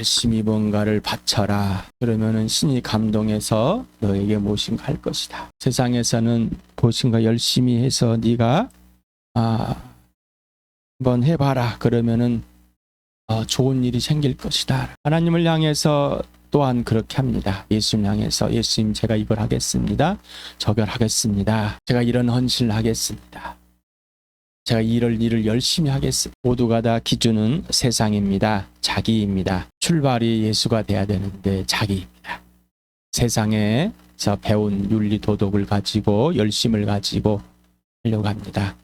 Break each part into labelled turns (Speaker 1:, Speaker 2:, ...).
Speaker 1: 열심히 뭔가를 바쳐라. 그러면은 신이 감동해서 너에게 무엇인가 할 것이다. 세상에서는 무엇인가 열심히 해서 네가 한번 해봐라. 그러면은 좋은 일이 생길 것이다. 하나님을 향해서 또한 그렇게 합니다. 예수님 향해서 예수님 제가 이걸 하겠습니다. 저걸 하겠습니다. 제가 이런 헌신을 하겠습니다. 제가 이럴 일을 열심히 하겠습니다. 모두가 다 기준은 세상입니다. 자기입니다. 출발이 예수가 돼야 되는데 자기입니다. 세상에서 배운 윤리 도덕을 가지고 열심을 가지고 하려고 합니다.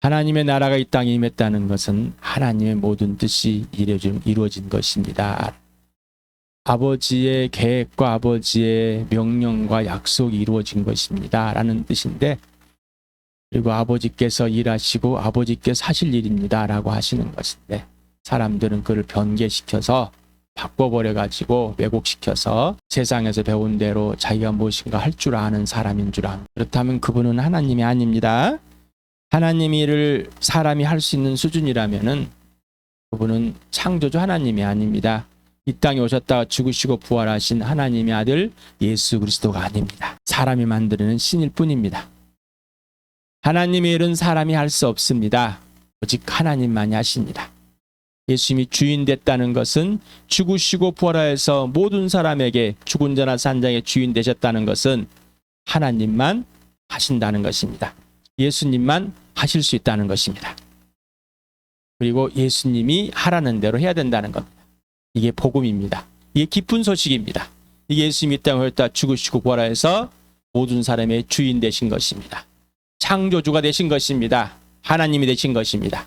Speaker 1: 하나님의 나라가 이 땅에 임했다는 것은 하나님의 모든 뜻이 이루어진 것입니다. 아버지의 계획과 아버지의 명령과 약속이 이루어진 것입니다. 라는 뜻인데, 그리고 아버지께서 일하시고 아버지께서 하실 일입니다. 라고 하시는 것인데, 사람들은 그를 변개시켜서 바꿔버려가지고 왜곡시켜서 세상에서 배운 대로 자기가 무엇인가 할 줄 아는 사람인 줄 아는. 그렇다면 그분은 하나님이 아닙니다. 하나님 일을 사람이 할 수 있는 수준이라면은 그분은 창조주 하나님이 아닙니다. 이 땅에 오셨다가 죽으시고 부활하신 하나님의 아들 예수 그리스도가 아닙니다. 사람이 만드는 신일 뿐입니다. 하나님의 일은 사람이 할 수 없습니다. 오직 하나님만이 하십니다. 예수님이 주인 됐다는 것은 죽으시고 부활하여서 모든 사람에게 죽은 자나 산 자의 주인 되셨다는 것은 하나님만 하신다는 것입니다. 예수님만 하실 수 있다는 것입니다. 그리고 예수님이 하라는 대로 해야 된다는 겁니다. 이게 복음입니다. 이게 기쁜 소식입니다. 이게 예수님이 이 땅에 오셨다 죽으시고 부활하여서 모든 사람의 주인 되신 것입니다. 창조주가 되신 것입니다. 하나님이 되신 것입니다.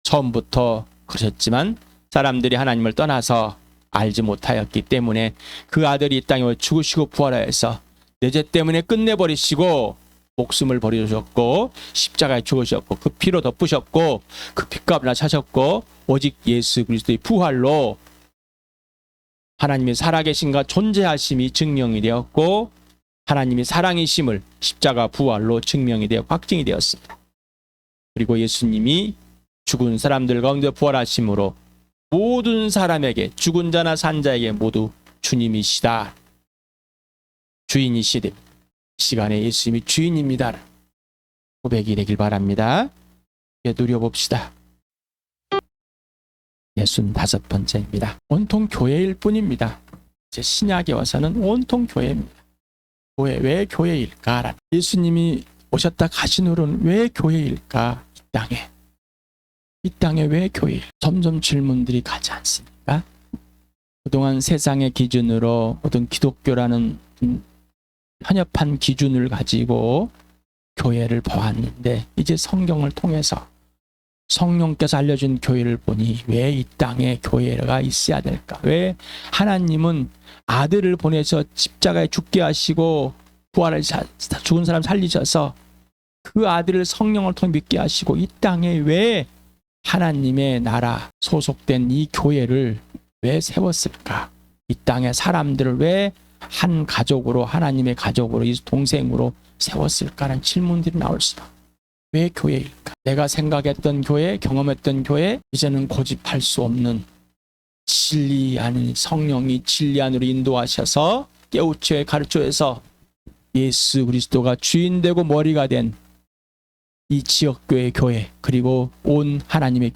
Speaker 1: 처음부터 그러셨지만 사람들이 하나님을 떠나서 알지 못하였기 때문에 그 아들이 이 땅에 죽으시고 부활하여서 내 죄 때문에 끝내버리시고 목숨을 버리셨고 십자가에 죽으셨고 그 피로 덮으셨고 그 핏값을 하셨고 오직 예수 그리스도의 부활로 하나님의 살아계신과 존재하심이 증명이 되었고 하나님이 사랑이심을 십자가 부활로 증명이 되어 확증이 되었습니다. 그리고 예수님이 죽은 사람들 가운데 부활하심으로 모든 사람에게 죽은 자나 산 자에게 모두 주님이시다. 주인이시되 시간에 예수님이 주인입니다. 고백이 되길 바랍니다. 누려봅시다. 65번째입니다. 온통 교회일 뿐입니다. 이제 신약에 와서는 온통 교회입니다. 교회, 왜 교회일까? 예수님이 오셨다 가신 후로는 왜 교회일까? 이 땅에 왜 교회? 점점 질문들이 가지 않습니까? 그동안 세상의 기준으로 어떤 기독교라는 편협한 기준을 가지고 교회를 보았는데 이제 성경을 통해서 성령께서 알려준 교회를 보니 왜 이 땅에 교회가 있어야 될까? 왜 하나님은 아들을 보내서 십자가에 죽게 하시고 부활하셔서 죽은 사람 살리셔서 그 아들을 성령을 통해 믿게 하시고 이 땅에 왜 하나님의 나라 소속된 이 교회를 왜 세웠을까? 이 땅의 사람들을 왜 한 가족으로 하나님의 가족으로 이 동생으로 세웠을까라는 질문들이 나올 수도. 왜 교회일까? 내가 생각했던 교회, 경험했던 교회, 이제는 고집할 수 없는 진리 안에 성령이 진리 안으로 인도하셔서 깨우쳐 가르쳐서 예수 그리스도가 주인 되고 머리가 된 이 지역교회 교회 그리고 온 하나님의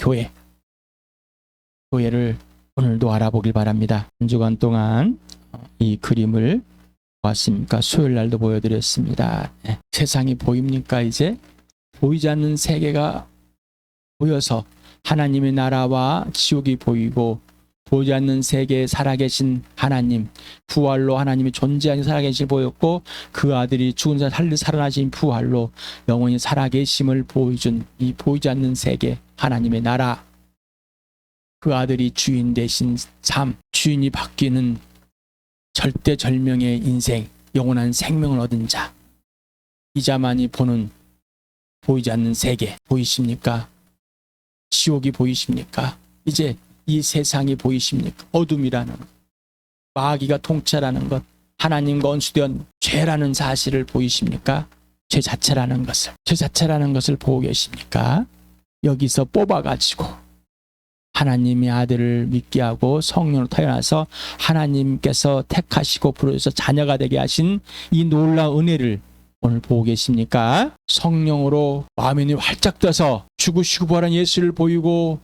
Speaker 1: 교회를 오늘도 알아보길 바랍니다. 한 주간 동안 이 그림을 보았습니까? 수요일 날도 보여드렸습니다. 세상이 보입니까? 이제 보이지 않는 세계가 보여서 하나님의 나라와 지옥이 보이고 보이지 않는 세계에 살아계신 하나님, 부활로 하나님이 존재하는 살아계신 보였고 그 아들이 죽은 사람 살아나신 부활로 영원히 살아계심을 보여준 이 보이지 않는 세계 하나님의 나라, 그 아들이 주인 되신 삶, 주인이 바뀌는 절대절명의 인생, 영원한 생명을 얻은 자, 이 자만이 보는 보이지 않는 세계 보이십니까? 지옥이 보이십니까? 이제 이 세상이 보이십니까? 어둠이라는 것, 마귀가 통치라는 것, 하나님과 원수된 죄라는 사실을 보이십니까? 죄 자체라는 것을 보고 계십니까? 여기서 뽑아가지고 하나님의 아들을 믿게 하고 성령으로 태어나서 하나님께서 택하시고 부르셔서 자녀가 되게 하신 이 놀라운 은혜를 오늘 보고 계십니까? 성령으로 마음이 활짝 떠서 죽으시고 부활한 예수를 보이고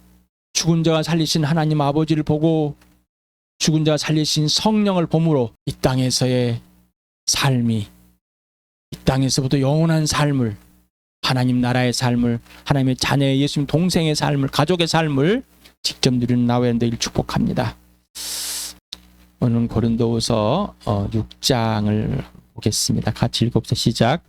Speaker 1: 죽은 자가 살리신 하나님 아버지를 보고 죽은 자가 살리신 성령을 봄으로 이 땅에서의 삶이, 이 땅에서부터 영원한 삶을, 하나님 나라의 삶을, 하나님의 자녀의 예수님 동생의 삶을, 가족의 삶을 직접 누리는 나와 여러분들 축복합니다. 오늘 고린도후서 6장을 보겠습니다. 같이 읽어보세요. 시작.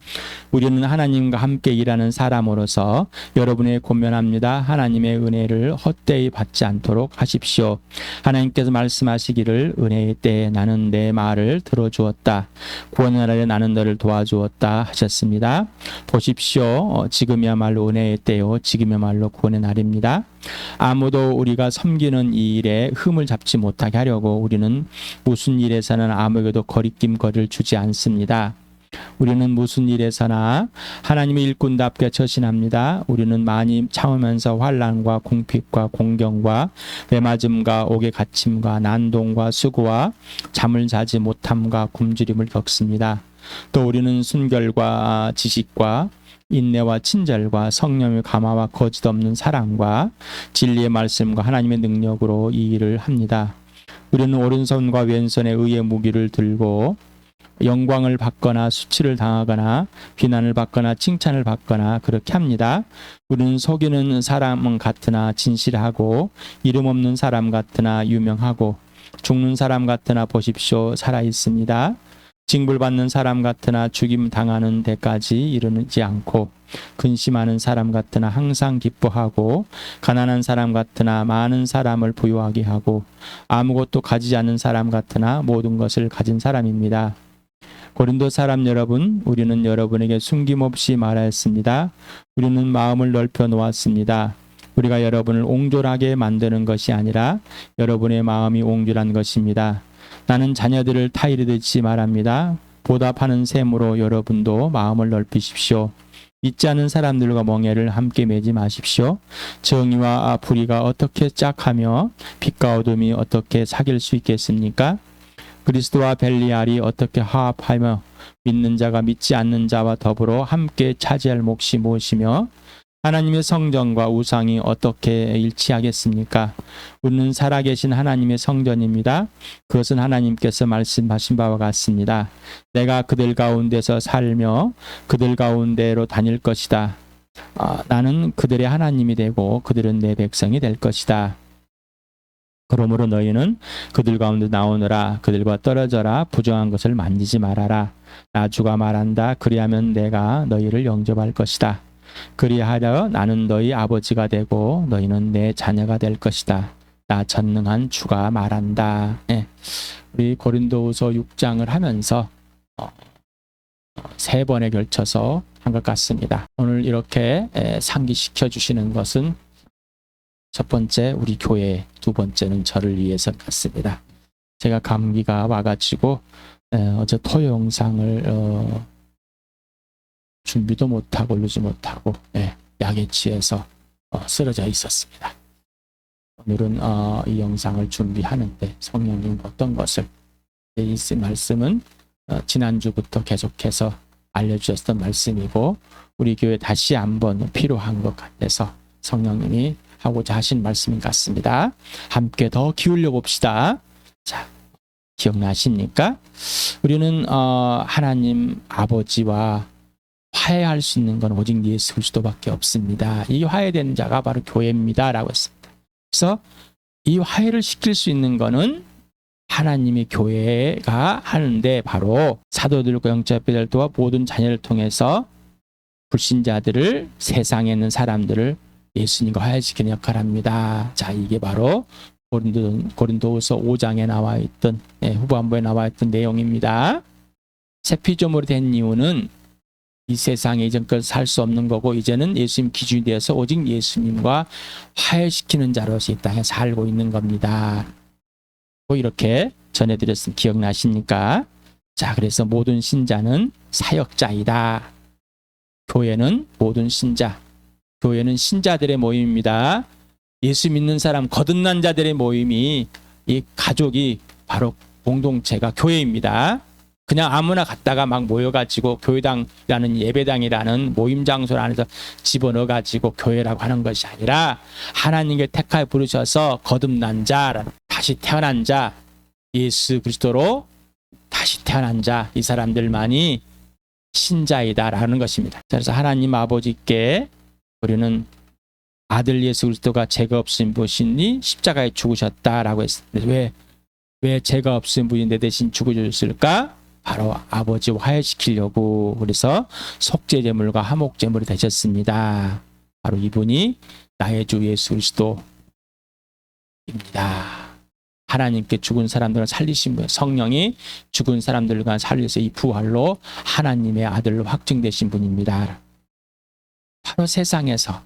Speaker 1: 우리는 하나님과 함께 일하는 사람으로서 여러분에 권면합니다. 하나님의 은혜를 헛되이 받지 않도록 하십시오. 하나님께서 말씀하시기를 은혜의 때에 나는 내 말을 들어주었다. 구원의 날에 나는 너를 도와주었다 하셨습니다. 보십시오. 지금이야말로 은혜의 때요. 지금이야말로 구원의 날입니다. 아무도 우리가 섬기는 이 일에 흠을 잡지 못하게 하려고 우리는 무슨 일에서는 아무에게도 거리낌거리를 주지 않습니다. 우리는 무슨 일에서나 하나님의 일꾼답게 처신합니다. 우리는 많이 참으면서 환난과 공핍과 공경과 매맞음과 옥에 갇힘과 난동과 수고와 잠을 자지 못함과 굶주림을 겪습니다. 또 우리는 순결과 지식과 인내와 친절과 성령의 감화와 거짓 없는 사랑과 진리의 말씀과 하나님의 능력으로 이 일을 합니다. 우리는 오른손과 왼손에 의의 무기를 들고 영광을 받거나 수치를 당하거나 비난을 받거나 칭찬을 받거나 그렇게 합니다. 우리는 속이는 사람은 같으나 진실하고 이름 없는 사람 같으나 유명하고 죽는 사람 같으나 보십시오 살아 있습니다. 징벌받는 사람 같으나 죽임 당하는 데까지 이르지 않고 근심하는 사람 같으나 항상 기뻐하고 가난한 사람 같으나 많은 사람을 부유하게 하고 아무것도 가지지 않는 사람 같으나 모든 것을 가진 사람입니다. 고린도 사람 여러분, 우리는 여러분에게 숨김없이 말하였습니다. 우리는 마음을 넓혀 놓았습니다. 우리가 여러분을 옹졸하게 만드는 것이 아니라 여러분의 마음이 옹졸한 것입니다. 나는 자녀들을 타이르 듣지 말합니다. 보답하는 셈으로 여러분도 마음을 넓히십시오. 믿지 않는 사람들과 멍에를 함께 매지 마십시오. 정의와 불의가 어떻게 짝하며 빛과 어둠이 어떻게 사귈 수 있겠습니까? 그리스도와 벨리알이 어떻게 화합하며 믿는 자가 믿지 않는 자와 더불어 함께 차지할 몫이 무엇이며 하나님의 성전과 우상이 어떻게 일치하겠습니까? 우리는 살아계신 하나님의 성전입니다. 그것은 하나님께서 말씀하신 바와 같습니다. 내가 그들 가운데서 살며 그들 가운데로 다닐 것이다. 나는 그들의 하나님이 되고 그들은 내 백성이 될 것이다. 그러므로 너희는 그들 가운데 나오느라 그들과 떨어져라 부정한 것을 만지지 말아라. 나 주가 말한다. 그리하면 내가 너희를 영접할 것이다. 그리하여 나는 너희 아버지가 되고 너희는 내 자녀가 될 것이다. 나 전능한 주가 말한다. 네. 우리 고린도후서 6장을 하면서 3번에 걸쳐서 한 것 같습니다. 오늘 이렇게 상기시켜 주시는 것은 첫 번째 우리 교회, 두 번째는 저를 위해서 같습니다. 제가 감기가 와가지고 어제 토요 영상을 준비도 못하고 올리지 못하고 약에 취해서 쓰러져 있었습니다. 오늘은 이 영상을 준비하는데 성령님 어떤 것을 이 말씀은 지난주부터 계속해서 알려주셨던 말씀이고 우리 교회 다시 한번 필요한 것 같아서 성령님이 하고자 하신 말씀인 것 같습니다. 함께 더 기울여 봅시다. 자, 기억나십니까? 우리는 하나님 아버지와 화해할 수 있는 건 오직 예수 그리스도밖에 없습니다. 이 화해된 자가 바로 교회입니다. 라고 했습니다. 그래서 이 화해를 시킬 수 있는 거는 하나님의 교회가 하는데 바로 사도들과 영접자들과 모든 자녀를 통해서 불신자들을 세상에 있는 사람들을 예수님과 화해시키는 역할을 합니다. 자, 이게 바로 고린도후서 5장에 나와 있던 후반부에 나와 있던 내용입니다. 새 피조물이 된 이유는 이 세상에 이전까지 살 수 없는 거고 이제는 예수님 기준이 되어서 오직 예수님과 화해시키는 자로서 이 땅에 살고 있는 겁니다. 이렇게 전해드렸으면 기억나십니까? 자, 그래서 모든 신자는 사역자이다. 교회는 모든 신자, 교회는 신자들의 모임입니다. 예수 믿는 사람 거듭난 자들의 모임이 이 가족이 바로 공동체가 교회입니다. 그냥 아무나 갔다가 막 모여가지고 교회당이라는 예배당이라는 모임 장소 안에서 집어넣어가지고 교회라고 하는 것이 아니라 하나님께 택하여 부르셔서 거듭난 자, 다시 태어난 자, 예수 그리스도로 다시 태어난 자, 이 사람들만이 신자이다라는 것입니다. 그래서 하나님 아버지께 우리는 아들 예수 그리스도가 죄가 없으신 분이니 십자가에 죽으셨다라고 했습니다. 왜 죄가 없으신 분이 내 대신 죽어주셨을까? 바로 아버지 화해시키려고. 그래서 속죄제물과 화목제물이 되셨습니다. 바로 이분이 나의 주 예수 그리스도입니다. 하나님께 죽은 사람들을 살리신 분, 성령이 죽은 사람들과 살려서 이 부활로 하나님의 아들로 확증되신 분입니다. 바로 세상에서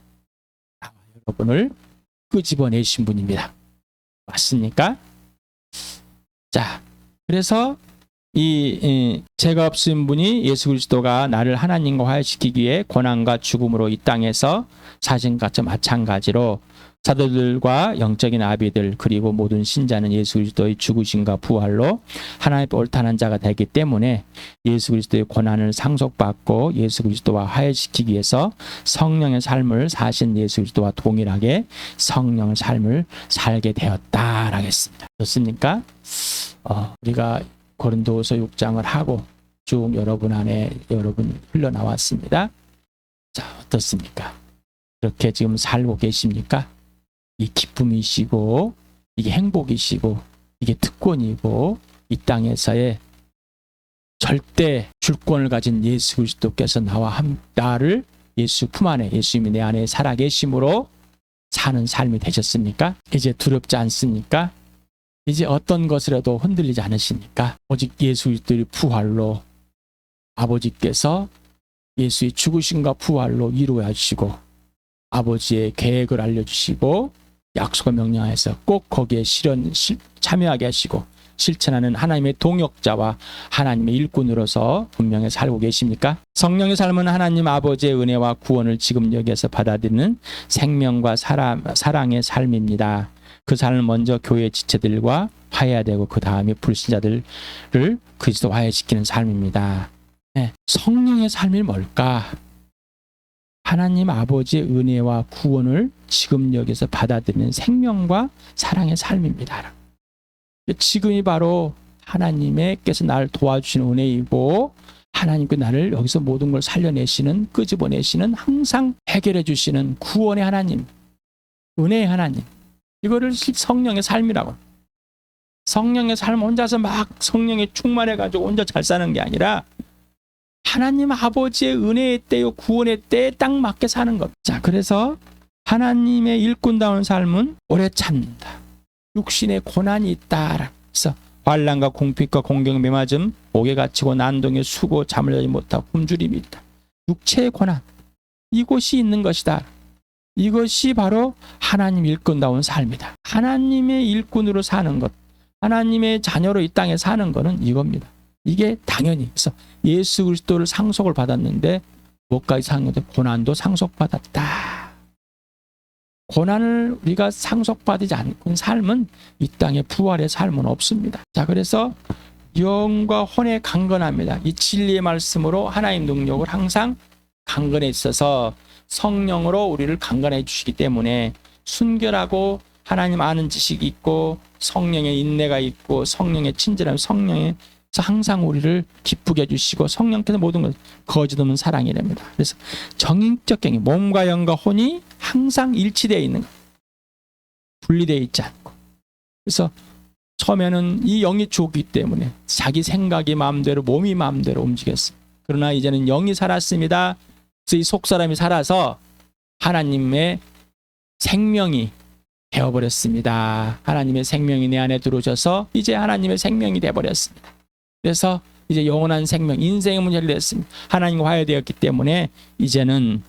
Speaker 1: 여러분을 끄집어내신 분입니다. 맞습니까? 자, 그래서 이 죄가 없으신 분이 예수 그리스도가 나를 하나님과 화해시키기 위해 고난과 죽음으로 이 땅에서 사신 것과 마찬가지로 사도들과 영적인 아비들 그리고 모든 신자는 예수 그리스도의 죽으심과 부활로 하나님의 옳다는 자가 되기 때문에 예수 그리스도의 고난을 상속받고 예수 그리스도와 화해시키기 위해서 성령의 삶을 사신 예수 그리스도와 동일하게 성령의 삶을 살게 되었다라고 했습니다. 좋습니까? 우리가 고린도후서 6장을 하고 쭉 여러분 안에 여러분 흘러나왔습니다. 자, 어떻습니까? 그렇게 지금 살고 계십니까? 이 기쁨이시고 이게 행복이시고 이게 특권이고 이 땅에서의 절대 주권을 가진 예수 그리스도께서 나를 예수 품 안에 예수님이 내 안에 살아계심으로 사는 삶이 되셨습니까? 이제 두렵지 않습니까? 이제 어떤 것이라도 흔들리지 않으십니까? 오직 예수 그리스도의 부활로 아버지께서 예수의 죽으심과 부활로 이루어 주시고 아버지의 계획을 알려주시고 약속을 명령해서 꼭 거기에 참여하게 하시고 실천하는 하나님의 동역자와 하나님의 일꾼으로서 분명히 살고 계십니까? 성령의 삶은 하나님 아버지의 은혜와 구원을 지금 여기에서 받아들이는 생명과 사랑의 삶입니다. 그 삶을 먼저 교회 지체들과 화해되고 그 다음에 불신자들을 그리스도 화해시키는 삶입니다. 네. 성령의 삶이 뭘까? 하나님 아버지의 은혜와 구원을 지금 여기서 받아들이는 생명과 사랑의 삶입니다. 지금이 바로 하나님께서 나를 도와주시는 은혜이고 하나님께 나를 여기서 모든 걸 살려내시는 끄집어내시는 항상 해결해 주시는 구원의 하나님, 은혜의 하나님. 이거를 성령의 삶이라고. 성령의 삶 혼자서 막 성령에 충만해가지고 혼자 잘 사는 게 아니라 하나님 아버지의 은혜의 때요 구원의 때에 딱 맞게 사는 것. 자, 그래서 하나님의 일꾼다운 삶은 오래 참는다. 육신의 고난이 있다. 그래서 환난과 공핍과 공경에 매맞음, 옥에 갇히고 난동에 수고 잠을 자지 못하고 굶주림이 있다. 육체의 고난. 이곳이 있는 것이다. 이것이 바로 하나님 일꾼다운 삶이다. 하나님의 일꾼으로 사는 것, 하나님의 자녀로 이 땅에 사는 것은 이겁니다. 이게 당연히 그래서 예수 그리스도를 상속을 받았는데 뭐까지 상속돼? 고난도 상속받았다. 고난을 우리가 상속받지 않고 삶은 이 땅에 부활의 삶은 없습니다. 자, 그래서 영과 혼에 강건합니다. 이 진리의 말씀으로 하나님 능력을 항상 강건해 있어서 성령으로 우리를 강건해 주시기 때문에 순결하고 하나님 아는 지식이 있고 성령의 인내가 있고 성령의 친절함, 성령의 항상 우리를 기쁘게 해주시고 성령께서 모든 걸 거짓 없는 사랑이랍니다. 그래서 정인적 경이 몸과 영과 혼이 항상 일치되어 있는 것, 분리되어 있지 않고. 그래서 처음에는 이 영이 죽기 때문에 자기 생각이 마음대로 몸이 마음대로 움직였습니다. 그러나 이제는 영이 살았습니다. 그래서 이 속사람이 살아서 하나님의 생명이 되어버렸습니다. 하나님의 생명이 내 안에 들어오셔서 이제 하나님의 생명이 되어버렸습니다. 그래서 이제 영원한 생명, 인생의 문이 열렸습니다. 하나님과 화해되었기 때문에 이제는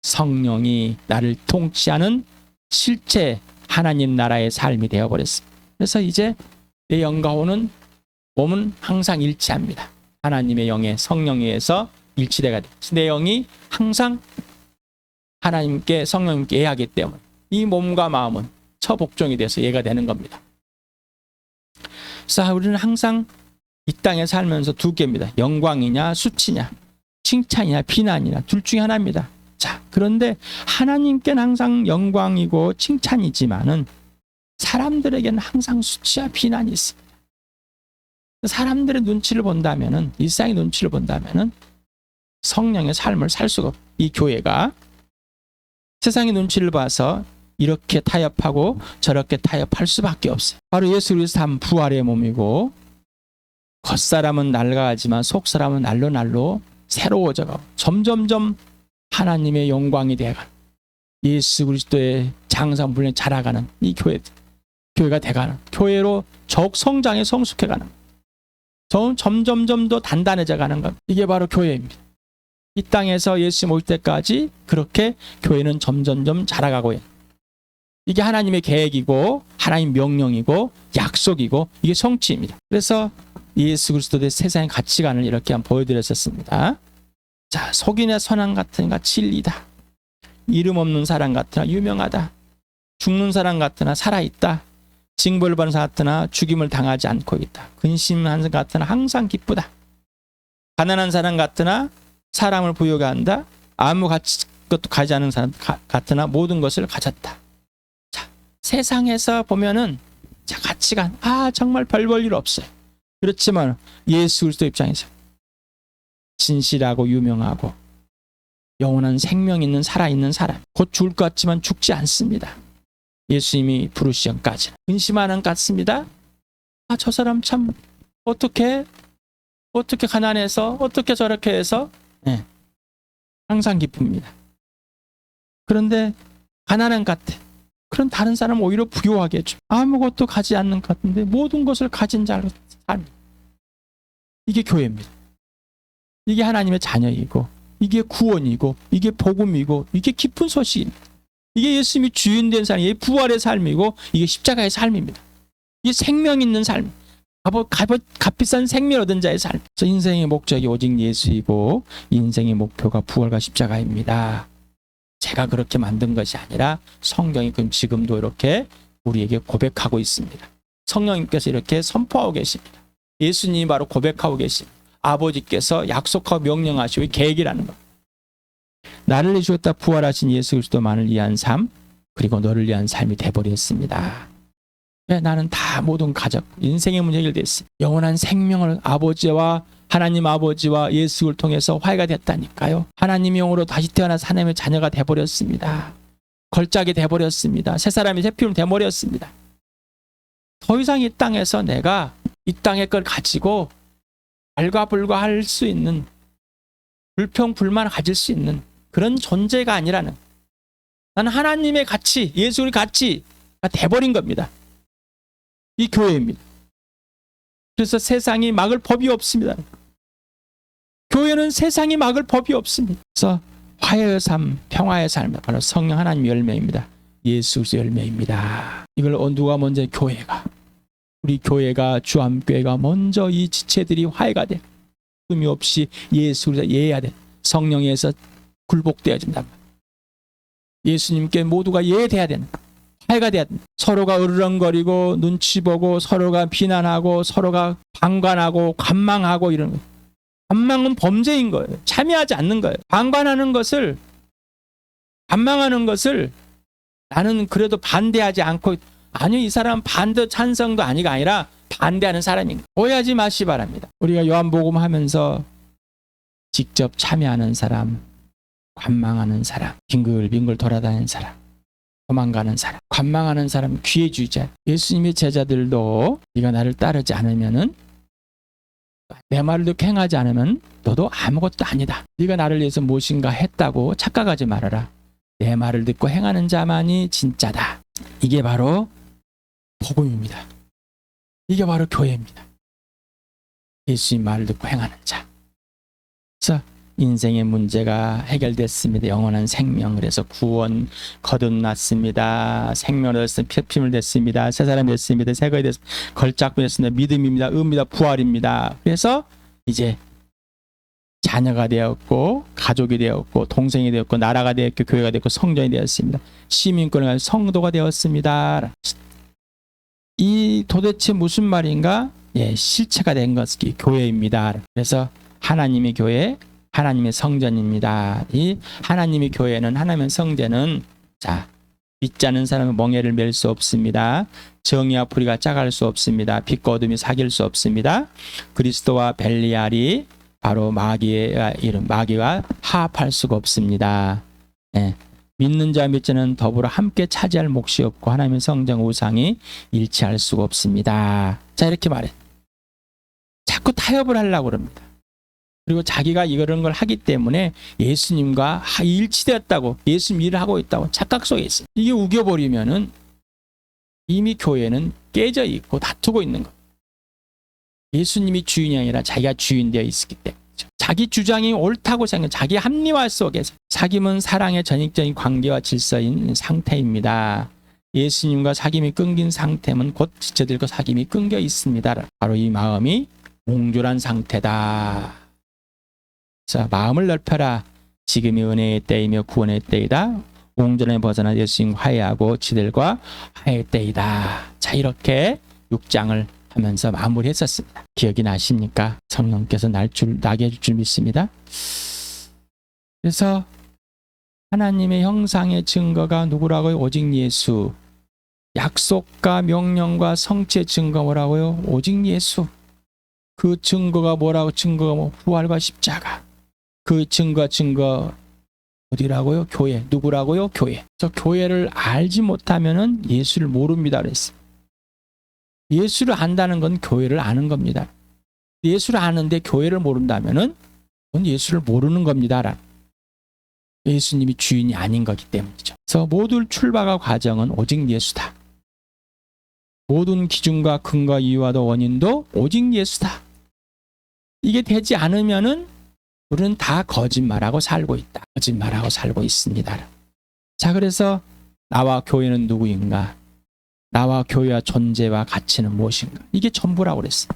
Speaker 1: 성령이 나를 통치하는 실제 하나님 나라의 삶이 되어버렸습니다. 그래서 이제 내 영과 혼은 몸은 항상 일치합니다. 하나님의 영에 성령에 의해서 일치되가 됩니다. 내 영이 항상 하나님께 성령님께 애하기 때문에 이 몸과 마음은 처복종이 돼서 얘가 되는 겁니다. 그래서 우리는 항상 이 땅에 살면서 두 개입니다. 영광이냐 수치냐, 칭찬이냐 비난이냐, 둘 중에 하나입니다. 자, 그런데 하나님께는 항상 영광이고 칭찬이지만은 사람들에게는 항상 수치와 비난이 있습니다. 사람들의 눈치를 본다면은, 일상의 눈치를 본다면은 성령의 삶을 살 수가 없어요. 이 교회가 세상의 눈치를 봐서 이렇게 타협하고 저렇게 타협할 수밖에 없어요. 바로 예수 그리스도 한 부활의 몸이고, 겉사람은 낡아가지만 속사람은 날로 새로워져가고 점점점 하나님의 영광이 되어가는, 예수 그리스도의 장성분에 자라가는 이 교회가 돼가는, 교회로 적 성장에 성숙해가는, 점점점 더 단단해져가는 것, 이게 바로 교회입니다. 이 땅에서 예수 올 때까지 그렇게 교회는 점점점 자라가고 해요. 이게 하나님의 계획이고 하나님 명령이고 약속이고 이게 성취입니다. 그래서 예수 그리스도의 세상의 가치관을 이렇게 한번 보여드렸었습니다. 자, 속인의 선한 같으나 진리다. 이름 없는 사람 같으나 유명하다. 죽는 사람 같으나 살아있다. 징벌을 받는 사람 같으나 죽임을 당하지 않고 있다. 근심한 사람 같으나 항상 기쁘다. 가난한 사람 같으나 사람을 부유하게 한다. 아무 것도 가지 않은 사람 같으나 모든 것을 가졌다. 자, 세상에서 보면은 자, 가치관 정말 별 볼 일 없어요. 그렇지만 예수 그리스도 입장에서 진실하고 유명하고 영원한 생명 있는 살아있는 사람, 곧 죽을 것 같지만 죽지 않습니다. 예수님이 부르시전까지 근심하는 것 같습니다. 저 사람 참 어떻게 가난해서 어떻게 저렇게 해서 항상 기쁩니다. 그런데 가난한 것 같아. 그런 다른 사람은 오히려 부유하게 해줘. 아무것도 가지 않는 것 같은데 모든 것을 가진 자로 삶. 이게 교회입니다. 이게 하나님의 자녀이고 이게 구원이고 이게 복음이고 이게 기쁜 소식입니다. 이게 예수님이 주인 된 삶, 이게 부활의 삶이고 이게 십자가의 삶입니다. 이게 생명 있는 삶, 값비싼 생명 얻은 자의 삶. 그래서 인생의 목적이 오직 예수이고 인생의 목표가 부활과 십자가입니다. 제가 그렇게 만든 것이 아니라 성경이 지금도 이렇게 우리에게 고백하고 있습니다. 성령님께서 이렇게 선포하고 계십니다. 예수님이 바로 고백하고 계십니다. 아버지께서 약속하고 명령하시고 계획이라는 것. 나를 위해 주셨다 부활하신 예수 그리스도만을 위한 삶, 그리고 너를 위한 삶이 되어버렸습니다. 나는 다 모든 가족, 인생의 문제 해결됐어요. 영원한 생명을 하나님 아버지와 예수를 통해서 화해가 됐다니까요. 하나님의 영으로 다시 태어나서 하나님의 자녀가 되어버렸습니다. 걸작이 되어버렸습니다. 새 사람이 새 피를 되어버렸습니다. 더 이상 이 땅에서 내가 이 땅의 걸 가지고 알과불과할 수 있는, 불평불만 가질 수 있는 그런 존재가 아니라는, 나는 하나님의 가치, 예수의 가치가 돼버린 겁니다. 이 교회입니다. 그래서 세상이 막을 법이 없습니다. 교회는 세상이 막을 법이 없습니다. 그래서 화해의 삶, 평화의 삶, 바로 성령 하나님의 열매입니다. 예수 그리스도의 열매입니다. 이걸 누가 먼저? 교회가. 우리 교회가, 주암교회가 먼저 이 지체들이 화해가 돼. 흠이 없이 예수 그리스도 예해야 돼. 성령에서 굴복돼야 된다. 예수님께 모두가 예해돼야 되는, 화해가 돼야 된다. 서로가 으르렁거리고 눈치 보고 서로가 비난하고 서로가 방관하고 관망하고 이런 거. 관망은 범죄인 거예요. 참여하지 않는 거예요. 방관하는 것을, 관망하는 것을 나는 그래도 반대하지 않고, 아니요, 이 사람 반대 찬성도 아니라 반대하는 사람인 거예요. 오해하지 마시기 바랍니다. 우리가 요한복음 하면서 직접 참여하는 사람, 관망하는 사람, 빙글빙글 돌아다니는 사람, 도망가는 사람, 관망하는 사람, 귀에 주의자. 예수님의 제자들도 네가 나를 따르지 않으면은, 내 말을 듣고 행하지 않으면 너도 아무것도 아니다. 네가 나를 위해서 무엇인가 했다고 착각하지 말아라. 내 말을 듣고 행하는 자만이 진짜다. 이게 바로 복음입니다. 이게 바로 교회입니다. 예수님 말을 듣고 행하는 자. 그래서 인생의 문제가 해결됐습니다. 영원한 생명, 그래서 구원 거듭났습니다. 생명을 얻었습니다. 피임을 됐습니다. 새 사람이 됐습니다. 새 것이 됐습니다. 걸작이 됐습니다. 믿음입니다. 의입니다. 부활입니다. 그래서 이제 자녀가 되었고 가족이 되었고 동생이 되었고 나라가 되었고 교회가 되었고 성전이 되었습니다. 시민권을 가진 성도가 되었습니다. 이 도대체 무슨 말인가? 실체가 된 것이 교회입니다. 그래서 하나님의 교회, 하나님의 성전입니다. 이 하나님의 교회는, 하나님의 성전은 믿지 않는 사람은 멍에를 맬 수 없습니다. 정의와 불의가 짝할 수 없습니다. 빛과 어둠이 사귈 수 없습니다. 그리스도와 벨리알이 바로 마귀의 이름, 마귀와 화합할 수가 없습니다. 믿는 자와 믿지 않는 더불어 함께 차지할 몫이 없고 하나님의 성전 우상이 일치할 수가 없습니다. 자, 이렇게 말해. 자꾸 타협을 하려고 그럽니다. 그리고 자기가 이런 걸 하기 때문에 예수님과 일치되었다고, 예수님 일을 하고 있다고 착각 속에 있어요. 이게 우겨버리면은 이미 교회는 깨져 있고 다투고 있는 거예요. 예수님이 주인이 아니라 자기가 주인 되어 있기 때문에. 자기 주장이 옳다고 생각, 자기 합리화 속에서. 사귐은 사랑의 전익적인 관계와 질서인 상태입니다. 예수님과 사귐이 끊긴 상태면 곧 지쳐들고 사귐이 끊겨 있습니다. 바로 이 마음이 옹졸한 상태다. 자, 마음을 넓혀라. 지금이 은혜의 때이며 구원의 때이다. 옹졸함에 벗어나 예수님 화해하고 지들과 화해의 때이다. 자, 이렇게 6장을 하면서 마무리했었습니다. 기억이 나십니까? 성령께서 나게 해줄 줄 믿습니다. 그래서 하나님의 형상의 증거가 누구라고요? 오직 예수. 약속과 명령과 성취의 증거 뭐라고요? 오직 예수. 그 증거가 뭐라고? 증거가 뭐 부활과 십자가. 그 증거 어디라고요? 교회. 누구라고요? 교회. 저 교회를 알지 못하면은 예수를 모릅니다 그랬어요. 예수를 안다는 건 교회를 아는 겁니다. 예수를 아는데 교회를 모른다면은 그건 예수를 모르는 겁니다. 예수님이 주인이 아닌 거기 때문이죠. 그래서 모든 출발과 과정은 오직 예수다. 모든 기준과 근거, 이유와도 원인도 오직 예수다. 이게 되지 않으면은 우리는 다 거짓말하고 살고 있다. 거짓말하고 살고 있습니다. 자, 그래서 나와 교회는 누구인가? 나와 교회와 존재와 가치는 무엇인가? 이게 전부라고 그랬어요.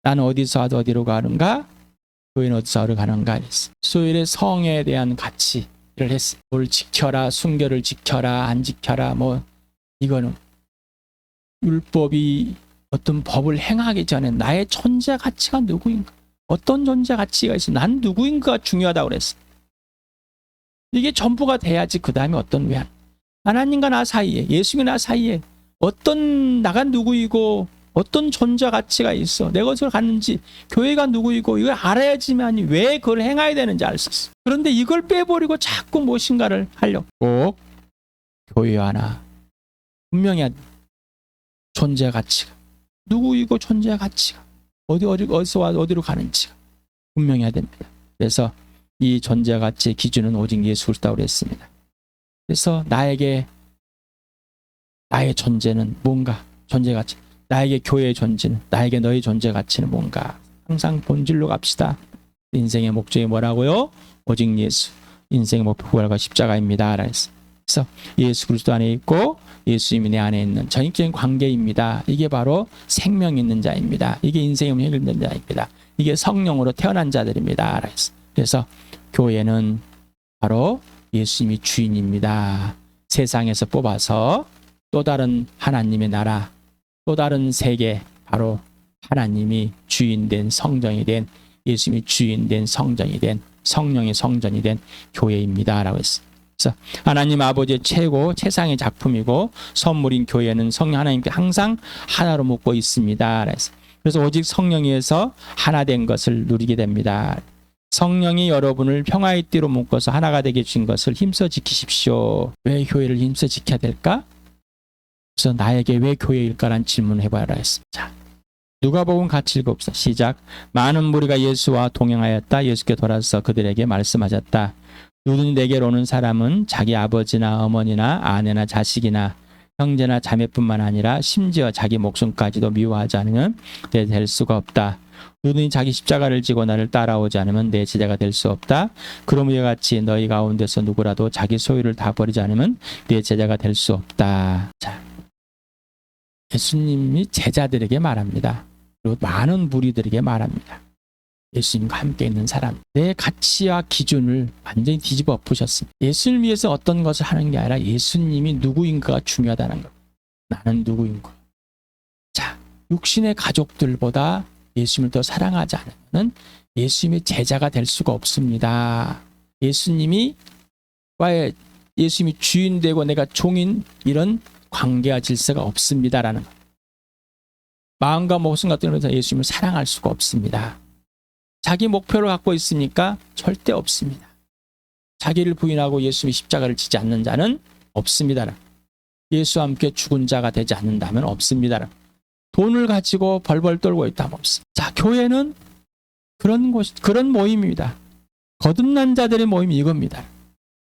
Speaker 1: 나는 어디서 어디로 가는가? 교회는 어디서 어디로 가는가? 했어요. 수요일에 성에 대한 가치를 했어요. 뭘 지켜라, 순결을 지켜라, 안 지켜라, 뭐 이거는 율법이 어떤 법을 행하기 전에 나의 존재 가치가 누구인가? 어떤 존재 가치가 있어? 난 누구인가가 중요하다고 그랬어요. 이게 전부가 돼야지 그 다음에 어떤 왜 하나님과 나 사이에, 예수님과 나 사이에 어떤 나가 누구이고 어떤 존재 가치가 있어. 내가 어디서 갔는지, 교회가 누구이고 이걸 알아야지만 왜 그걸 행해야 되는지 알 수 있어. 그런데 이걸 빼버리고 자꾸 무엇인가를 하려고. 꼭 교회 하나 분명히 존재 가치가 누구이고 존재 가치가 어디서 와 어디로 가는지가 분명해야 됩니다. 그래서 이 존재 가치의 기준은 오직 예수 그리스도라고 그랬습니다. 그래서 나에게 나의 존재는 뭔가, 존재 가치, 나에게 교회의 존재는, 나에게 너의 존재 가치는 뭔가. 항상 본질로 갑시다. 인생의 목적이 뭐라고요? 오직 예수. 인생의 목표 부활과 십자가입니다. 그래서 예수 그리스도 안에 있고 예수님이 내 안에 있는 전인격적인 관계입니다. 이게 바로 생명 있는 자입니다. 이게 인생의 해결된 자입니다. 이게 성령으로 태어난 자들입니다. 그래서 교회는 바로 예수님이 주인입니다. 세상에서 뽑아서 또 다른 하나님의 나라, 또 다른 세계, 바로 하나님이 주인된 성전이 된, 예수님이 주인된 성전이 된, 성령의 성전이 된 교회입니다. 라고 했어요. 그래서 하나님 아버지의 최고 최상의 작품이고 선물인 교회는 성령 하나님께 항상 하나로 묶고 있습니다. 그래서 오직 성령에서 하나 된 것을 누리게 됩니다. 성령이 여러분을 평화의 띠로 묶어서 하나가 되게 주신 것을 힘써 지키십시오. 왜 교회를 힘써 지켜야 될까? 그래서 나에게 왜 교회일까라는 질문을 해봐라 했습니다. 자, 누가복음 같이 읽읍시다. 시작. 많은 무리가 예수와 동행하였다. 예수께 돌아서 그들에게 말씀하셨다. 누구든지 내게로 오는 사람은 자기 아버지나 어머니나 아내나 자식이나 형제나 자매뿐만 아니라 심지어 자기 목숨까지도 미워하지 않으면 내 될 수가 없다. 누구든지 자기 십자가를 지고 나를 따라오지 않으면 내 제자가 될 수 없다. 그럼 이와 같이 너희 가운데서 누구라도 자기 소유를 다 버리지 않으면 내 제자가 될 수 없다. 자, 예수님이 제자들에게 말합니다. 그리고 많은 무리들에게 말합니다. 예수님과 함께 있는 사람, 내 가치와 기준을 완전히 뒤집어 엎으셨습니다. 예수를 위해서 어떤 것을 하는 게 아니라 예수님이 누구인가가 중요하다는 것. 나는 누구인가. 자, 육신의 가족들보다 예수님을 더 사랑하지 않으면 예수님의 제자가 될 수가 없습니다. 예수님이 주인 되고 내가 종인 이런 관계와 질서가 없습니다라는 것. 마음과 모습 같은 것에서 예수님을 사랑할 수가 없습니다. 자기 목표를 갖고 있으니까 절대 없습니다. 자기를 부인하고 예수님의 십자가를 지지 않는 자는 없습니다. 예수와 함께 죽은 자가 되지 않는다면 없습니다. 돈을 가지고 벌벌 떨고 있다면 없습니다. 자, 교회는 그런 모임입니다. 거듭난 자들의 모임이 이겁니다.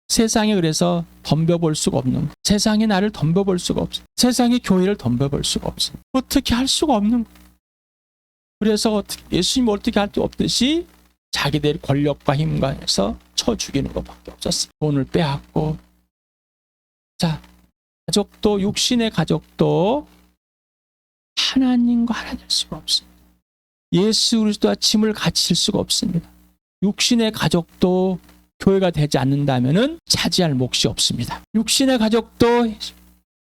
Speaker 1: 세상에 그래서 덤벼볼 수가 없는 것. 세상에 나를 덤벼볼 수가 없어요. 세상에 교회를 덤벼볼 수가 없어요. 어떻게 할 수가 없는 것. 그래서 예수님이 어떻게 할 수 없듯이 자기들의 권력과 힘과 해서 쳐 죽이는 것밖에 없었어요. 돈을 빼앗고. 자, 가족도, 육신의 가족도 하나님과 하나 될 수가 없습니다. 예수 그리스도와 짐을 같이 질 수가 없습니다. 육신의 가족도 교회가 되지 않는다면 차지할 몫이 없습니다. 육신의 가족도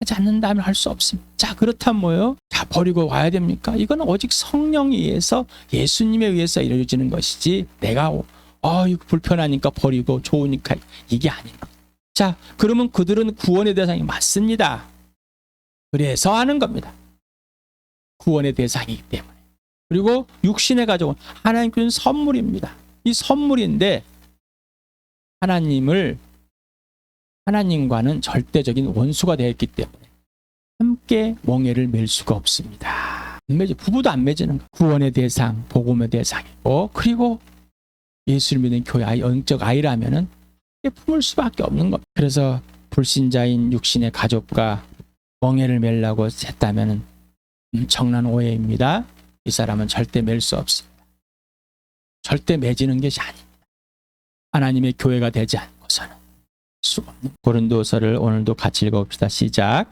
Speaker 1: 하지 않는다면 할 수 없습니다. 자, 그렇다면 뭐예요? 자, 버리고 와야 됩니까? 이건 오직 성령에 의해서, 예수님에 의해서 이루어지는 것이지 내가 이거 불편하니까 버리고 좋으니까 이게 아닙니다. 자, 그러면 그들은 구원의 대상이 맞습니다. 그래서 하는 겁니다. 구원의 대상이기 때문에. 그리고 육신의 가족은 하나님께 준 선물입니다. 이 선물인데 하나님과는 절대적인 원수가 되었기 때문에 함께 멍에를 맬 수가 없습니다. 부부도 안 맺는 것. 구원의 대상, 복음의 대상이고, 그리고 예수를 믿는 교회 영적 아이라면은 품을 수밖에 없는 것. 그래서 불신자인 육신의 가족과 멍에를 매려고 했다면은 엄청난 오해입니다. 이 사람은 절대 맬 수 없습니다. 절대 맺는 것이 아닙니다. 하나님의 교회가 되지 않고서는 수가 없는. 고린도서를 오늘도 같이 읽어봅시다. 시작.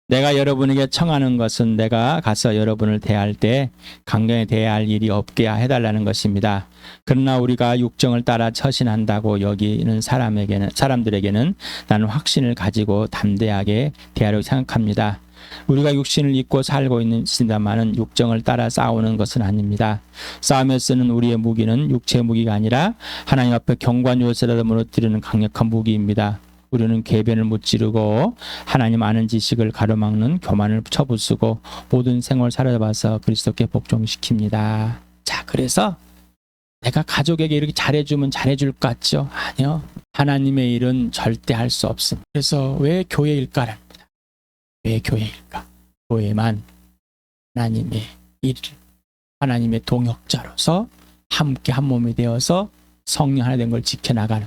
Speaker 1: 내가 여러분에게 청하는 것은 내가 가서 여러분을 대할 때 강경히 대할 일이 없게 해달라는 것입니다. 그러나 우리가 육정을 따라 처신한다고 여기는 사람들에게는 나는 확신을 가지고 담대하게 대하려고 생각합니다. 우리가 육신을 입고 살고 있습니다만은 육정을 따라 싸우는 것은 아닙니다. 싸움에 쓰는 우리의 무기는 육체의 무기가 아니라 하나님 앞에 경관 요새라도 무너뜨리는 강력한 무기입니다. 우리는 궤변을 무찌르고 하나님 아는 지식을 가로막는 교만을 쳐부수고 모든 생활을 사로잡아서 그리스도께 복종시킵니다. 자, 그래서 내가 가족에게 이렇게 잘해주면 잘해줄 것 같죠? 아니요. 하나님의 일은 절대 할 수 없습니다. 그래서 왜 교회일까를 왜 교회일까? 교회만 하나님의 일을, 하나님의 동역자로서 함께 한 몸이 되어서 성령 하나 된 걸 지켜나가는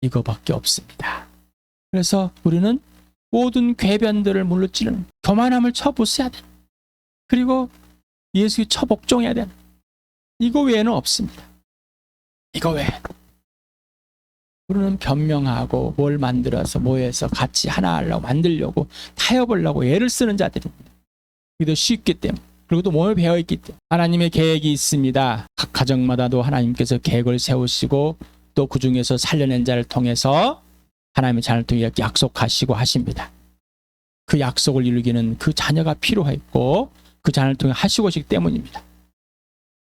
Speaker 1: 이거밖에 없습니다. 그래서 우리는 모든 궤변들을 물러치는 교만함을 쳐부숴야 돼. 그리고 예수의 처복종해야 되는 이거 외에는 없습니다. 이거 외에는. 우리는 변명하고 뭘 만들어서 모여서 같이 하나 하려고 만들려고 타협하려고 애를 쓰는 자들입니다. 그게 더 쉽기 때문에. 그리고 또 뭘 배워있기 때문에. 하나님의 계획이 있습니다. 각 가정마다도 하나님께서 계획을 세우시고 또 그 중에서 살려낸 자를 통해서 하나님의 자녀를 통해 약속하시고 하십니다. 그 약속을 이루기는 그 자녀가 필요했고 그 자녀를 통해 하시고 하시기 때문입니다.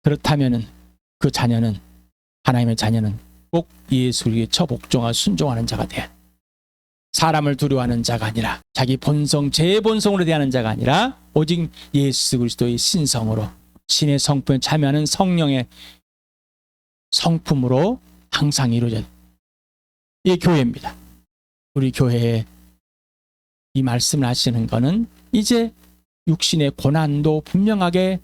Speaker 1: 그렇다면 그 자녀는, 하나님의 자녀는 꼭 예수에게 처복종하고 순종하는 자가 돼야, 사람을 두려워하는 자가 아니라 자기 본성, 제 본성으로 대하는 자가 아니라 오직 예수 그리스도의 신성으로, 신의 성품에 참여하는 성령의 성품으로 항상 이루어져. 이게 교회입니다. 우리 교회에 이 말씀을 하시는 것은 이제 육신의 고난도 분명하게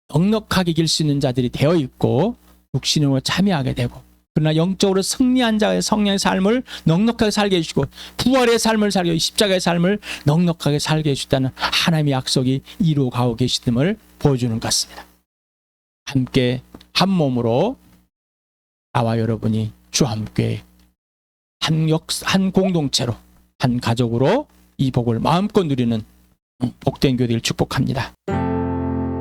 Speaker 1: 넉넉하게 이길 수 있는 자들이 되어 있고 육신으로 참여하게 되고, 그러나 영적으로 승리한 자의 성령의 삶을 넉넉하게 살게 해주시고 부활의 삶을 살게 해주시고 십자가의 삶을 넉넉하게 살게 해주셨다는 하나님의 약속이 이루어가고 계시됨을 보여주는 것 같습니다. 함께 한 몸으로 나와 여러분이 주와 함께 한 공동체로, 한 가족으로 이 복을 마음껏 누리는 복된 교회를 축복합니다.